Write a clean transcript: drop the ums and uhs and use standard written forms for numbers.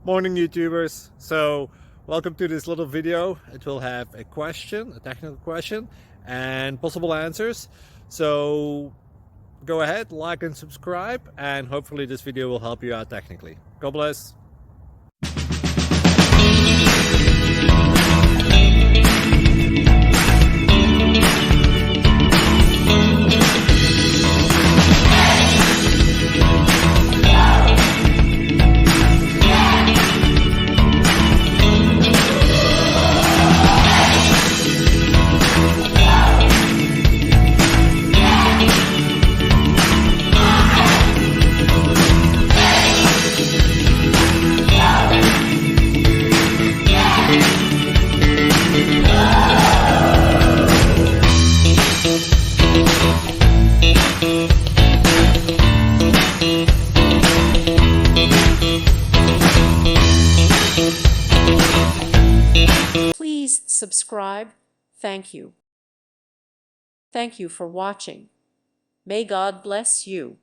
Morning YouTubers. So welcome to this little video. It will have a question, a technical question, and possible answers. So go ahead, like and subscribe, and hopefully this video will help you out technically. God bless. Please subscribe. Thank you. Thank you for watching. May God bless you.